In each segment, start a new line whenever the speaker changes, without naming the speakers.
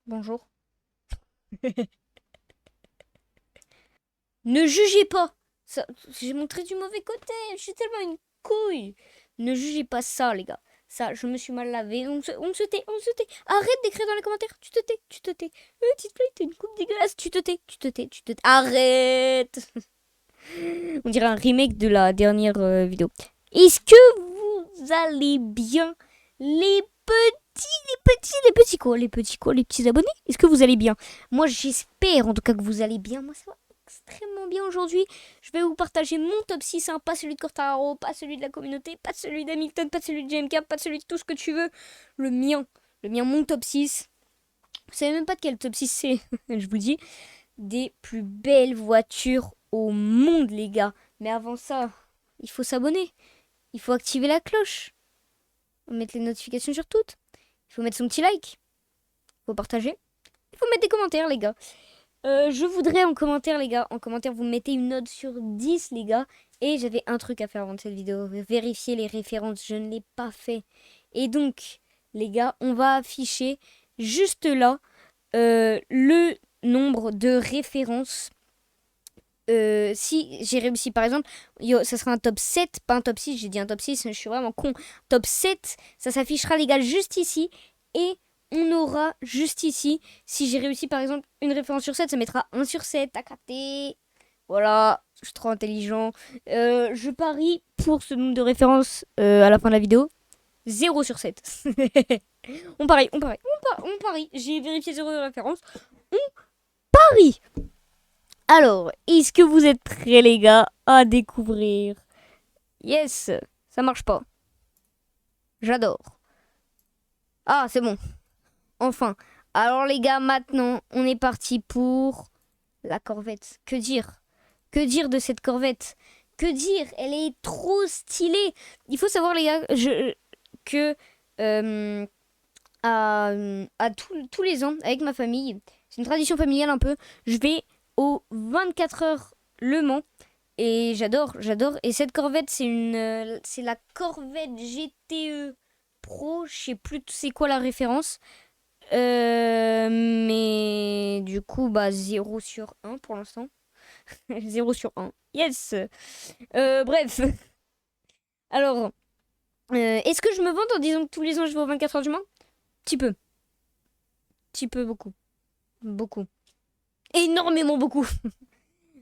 Bonjour. Ne jugez pas. Ça, j'ai montré du mauvais côté. Je suis tellement une couille. Ne jugez pas ça, les gars. Ça, je me suis mal lavé. On se tait, on se tait. Arrête d'écrire dans les commentaires. Tu te tais, tu te tais. Petite feuille, t'as une coupe dégueulasse. Tu te tais, tu te tais, tu te tais. Arrête. On dirait un remake de la dernière vidéo. Est-ce que vous allez bien, les les petits abonnés? Est-ce que vous allez bien? Moi, j'espère en tout cas que vous allez bien. Moi, ça va extrêmement bien aujourd'hui. Je vais vous partager mon top 6, hein, pas celui de Cortaro, pas celui de la communauté, pas celui d'Hamilton, pas celui de JMK, pas celui de tout ce que tu veux. Le mien. Le mien, mon top 6. Vous savez même pas de quel top 6 c'est, je vous dis. Des plus belles voitures au monde, les gars. Mais avant ça, il faut s'abonner. Il faut activer la cloche. Mettre les notifications sur toutes. Il faut mettre son petit like. Il faut partager. Il faut mettre des commentaires, les gars. Je voudrais en commentaire, les gars. En commentaire, vous mettez une note sur 10, les gars. Et j'avais un truc à faire avant de cette vidéo. Vérifier les références. Je ne l'ai pas fait. Et donc, les gars, on va afficher juste là le nombre de références. Si j'ai réussi, par exemple, ça sera un top 7, pas un top 6, j'ai dit un top 6, je suis vraiment con. Top 7, ça s'affichera, les gars, juste ici. Et on aura juste ici, si j'ai réussi, par exemple, une référence sur 7, ça mettra 1 sur 7, t'as capté. Voilà, je suis trop intelligent. Je parie pour ce nombre de références à la fin de la vidéo. 0 sur 7. On parie, on parie. J'ai vérifié 0 de référence. On parie. Alors, est-ce que vous êtes prêts, les gars, à découvrir? Yes, ça marche pas. J'adore. Ah, c'est bon. Enfin. Alors, les gars, maintenant, on est parti pour la Corvette. Que dire? Que dire de cette Corvette? Que dire? Elle est trop stylée. Il faut savoir, les gars, que euh, à tous les ans, avec ma famille, c'est une tradition familiale un peu, je vais aux 24 heures Le Mans. Et j'adore. Et cette Corvette, c'est la Corvette GTE Pro. Je sais plus c'est quoi la référence. Mais du coup, bah 0 sur 1 pour l'instant. 0 sur 1. Yes. Bref. Alors, est-ce que je me vante en disant que tous les ans je vais aux 24 heures du Mans? Petit peu. Petit peu, beaucoup. Beaucoup. Énormément beaucoup.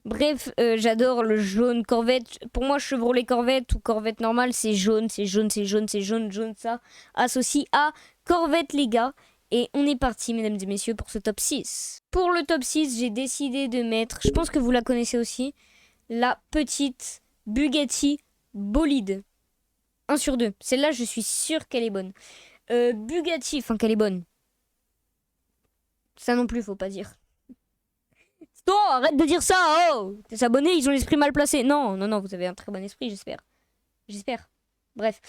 Bref, j'adore le jaune Corvette. Pour moi, Chevrolet Corvette ou Corvette normale, c'est jaune, c'est jaune, c'est jaune, c'est jaune, jaune, ça. Associe à Corvette, les gars. Et on est parti, mesdames et messieurs, pour ce top 6. Pour le top 6, j'ai décidé de mettre, je pense que vous la connaissez aussi, la petite Bugatti Bolide. 1 sur 2. Celle-là, je suis sûre qu'elle est bonne. Bugatti, enfin qu'elle est bonne. Ça non plus, faut pas dire. Non, arrête de dire ça, oh! Tes abonnés, ils ont l'esprit mal placé. Non, non, non, vous avez un très bon esprit, j'espère. J'espère. Bref.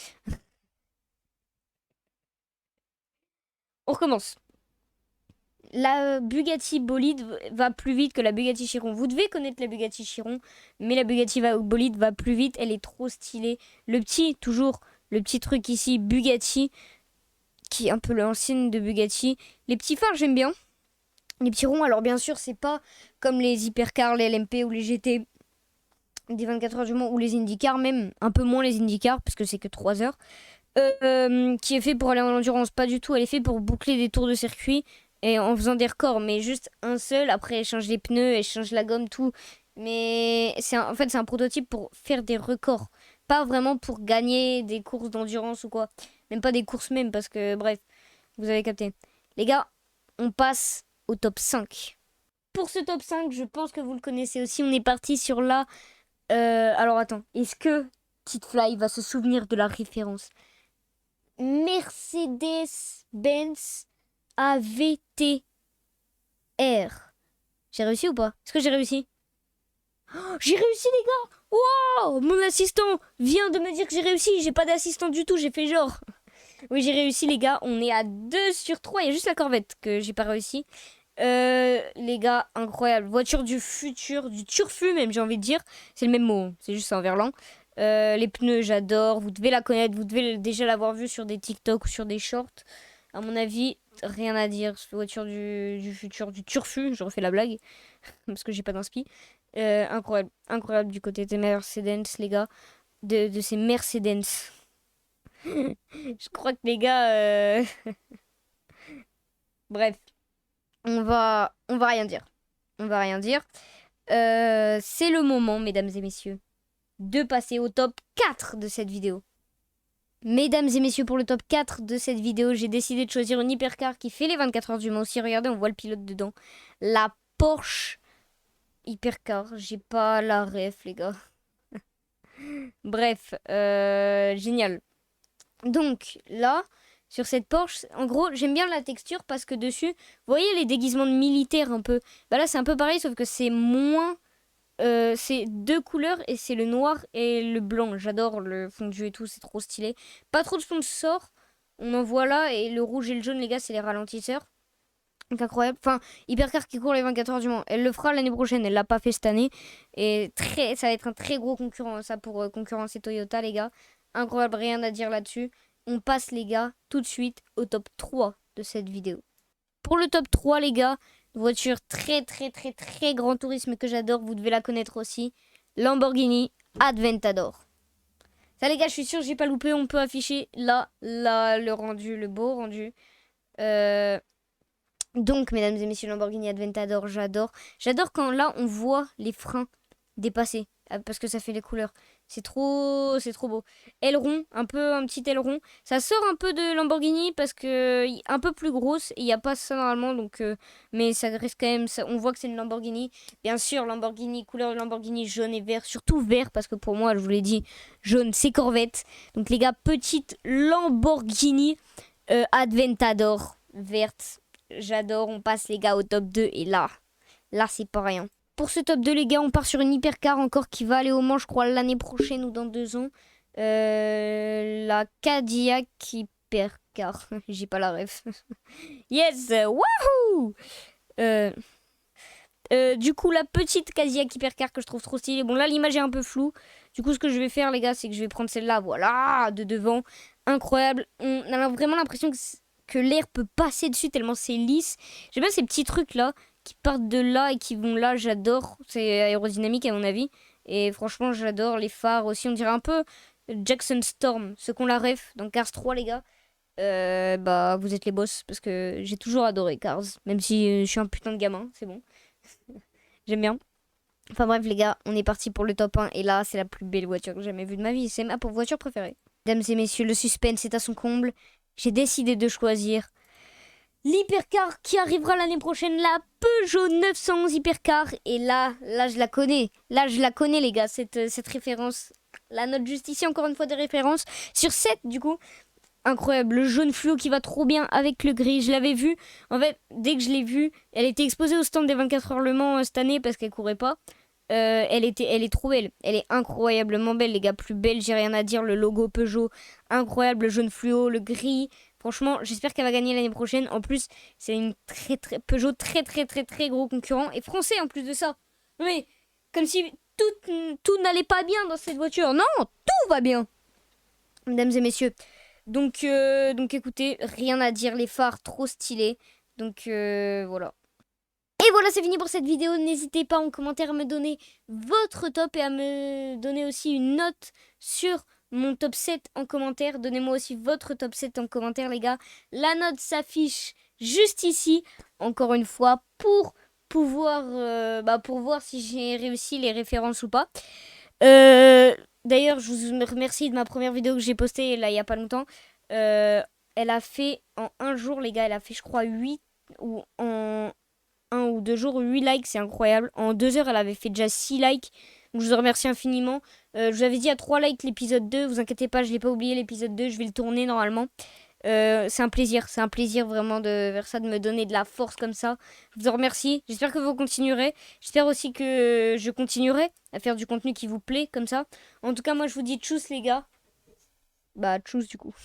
On recommence. La Bugatti Bolide va plus vite que la Bugatti Chiron. Vous devez connaître la Bugatti Chiron, mais la Bugatti Bolide va plus vite. Elle est trop stylée. Toujours, le petit truc ici, Bugatti, qui est un peu l'ancienne de Bugatti. Les petits phares, j'aime bien. Les petits ronds, alors bien sûr, c'est pas comme les hypercars, les LMP ou les GT des 24 heures du Mans ou les IndyCars, même un peu moins les IndyCars, parce que c'est que 3 heures. Qui est fait pour aller en endurance, pas du tout. Elle est fait pour boucler des tours de circuit et en faisant des records, mais juste un seul. Après, elle change les pneus, elle change la gomme, tout. Mais en fait, c'est un prototype pour faire des records, pas vraiment pour gagner des courses d'endurance ou quoi. Même pas des courses même, parce que bref, vous avez capté. Les gars, on passe au top 5. Pour ce top 5, je pense que vous le connaissez aussi. On est parti sur la... alors attends, est-ce que Kid Fly va se souvenir de la référence? Mercedes-Benz AVTR. J'ai réussi ou pas? Est-ce que j'ai réussi? Oh, j'ai réussi, les gars! Wow! Mon assistant vient de me dire que j'ai réussi. J'ai pas d'assistant du tout, j'ai fait genre. Oui, j'ai réussi, les gars. On est à 2 sur 3. Il y a juste la Corvette que j'ai pas réussi. Les gars, incroyable. Voiture du futur, du turfu même, j'ai envie de dire. C'est le même mot, c'est juste en verlan. Les pneus, j'adore. Vous devez la connaître. Vous devez déjà l'avoir vue sur des TikTok ou sur des shorts. À mon avis, rien à dire. C'est la voiture du futur, du turfu. Je refais la blague. Parce que j'ai pas d'inspi. Incroyable. Incroyable du côté des Mercedes, les gars. De ces Mercedes. Je crois que les gars... Bref. On va rien dire. On va rien dire. C'est le moment, mesdames et messieurs, de passer au top 4 de cette vidéo. Mesdames et messieurs, pour le top 4 de cette vidéo, j'ai décidé de choisir une hypercar qui fait les 24 heures du Mans aussi. Regardez, on voit le pilote dedans. La Porsche hypercar. J'ai pas la ref, les gars. Bref, génial. Donc, là, sur cette Porsche, en gros, j'aime bien la texture parce que dessus, vous voyez les déguisements de militaires un peu. Bah là, c'est un peu pareil, sauf que c'est moins... c'est deux couleurs et c'est le noir et le blanc. J'adore le fondu et tout, c'est trop stylé. Pas trop de sponsors, on en voit là. Et le rouge et le jaune, les gars, c'est les ralentisseurs. Donc incroyable. Enfin, Hypercar qui court les 24 heures du Mans. Elle le fera l'année prochaine, elle l'a pas fait cette année. Et ça va être un très gros concurrent, ça, pour concurrencer Toyota, les gars. Incroyable, rien à dire là-dessus. On passe, les gars, tout de suite au top 3 de cette vidéo. Pour le top 3, les gars, voiture très grand tourisme que j'adore, vous devez la connaître aussi. Lamborghini Aventador. Ça, les gars, je suis sûr, j'ai pas loupé. On peut afficher là, le rendu, le beau rendu. Donc, mesdames et messieurs, Lamborghini Aventador, j'adore. J'adore quand là, on voit les freins dépasser. Parce que ça fait les couleurs. C'est trop beau. Aileron, un petit aileron. Ça sort un peu de Lamborghini parce que un peu plus grosse. Il n'y a pas ça normalement. Donc, mais ça reste quand même... on voit que c'est une Lamborghini. Bien sûr, Lamborghini, couleur de Lamborghini, jaune et vert. Surtout vert parce que pour moi, je vous l'ai dit, jaune, c'est Corvette. Donc les gars, petite Lamborghini Aventador verte. J'adore. On passe les gars au top 2. Et là c'est pas rien. Pour ce top 2, les gars, on part sur une hypercar encore qui va aller au Mans, je crois, l'année prochaine ou dans 2 ans. La Cadillac hypercar. J'ai pas la ref. Yes! Wouhou! Du coup, la petite Cadillac hypercar que je trouve trop stylée. Bon, là, l'image est un peu floue. Du coup, ce que je vais faire, les gars, c'est que je vais prendre celle-là. Voilà, de devant. Incroyable. On a vraiment l'impression que l'air peut passer dessus tellement c'est lisse. J'aime bien ces petits trucs-là qui partent de là et qui vont là, j'adore. C'est aérodynamique à mon avis. Et franchement, j'adore les phares aussi. On dirait un peu Jackson Storm, ceux qu'on la ref dans Cars 3, les gars. Bah, vous êtes les boss parce que j'ai toujours adoré Cars. Même si je suis un putain de gamin, c'est bon. J'aime bien. Enfin bref, les gars, on est parti pour le top 1. Et là, c'est la plus belle voiture que j'ai jamais vue de ma vie. C'est ma voiture préférée. Mesdames et messieurs, le suspense est à son comble. J'ai décidé de choisir l'hypercar qui arrivera l'année prochaine, la Peugeot 911 hypercar. Et là, je la connais. Là, je la connais, les gars, cette référence. La note juste ici, encore une fois, des références. Sur 7, du coup. Incroyable. Le jaune fluo qui va trop bien avec le gris. Je l'avais vu. En fait, dès que je l'ai vue, elle était exposée au stand des 24 heures Le Mans cette année parce qu'elle courait pas. Elle est trop belle. Elle est incroyablement belle, les gars. Plus belle, j'ai rien à dire. Le logo Peugeot, incroyable. Le jaune fluo, le gris. Franchement, j'espère qu'elle va gagner l'année prochaine. En plus, c'est une Peugeot très gros concurrent. Et français en plus de ça. Mais comme si tout n'allait pas bien dans cette voiture. Non, tout va bien. Mesdames et messieurs. Donc écoutez, rien à dire. Les phares, trop stylés. Donc voilà. Et voilà, c'est fini pour cette vidéo. N'hésitez pas en commentaire à me donner votre top et à me donner aussi une note sur mon top 7 en commentaire. Donnez-moi aussi votre top 7 en commentaire, les gars. La note s'affiche juste ici, encore une fois, pour pouvoir pour voir si j'ai réussi les références ou pas. D'ailleurs, je vous remercie de ma première vidéo que j'ai postée là il y a pas longtemps. Elle a fait en un jour, les gars, elle a fait je crois 8 ou en 1 ou 2 jours, 8 likes, c'est incroyable. En 2 heures, elle avait fait déjà 6 likes. Donc je vous remercie infiniment. Je vous avais dit à 3 likes l'épisode 2. Vous inquiétez pas, je l'ai pas oublié l'épisode 2. Je vais le tourner normalement. C'est un plaisir vraiment de faire ça, de me donner de la force comme ça. Je vous en remercie. J'espère que vous continuerez. J'espère aussi que je continuerai à faire du contenu qui vous plaît comme ça. En tout cas, moi je vous dis tchuss les gars. Bah tchuss du coup.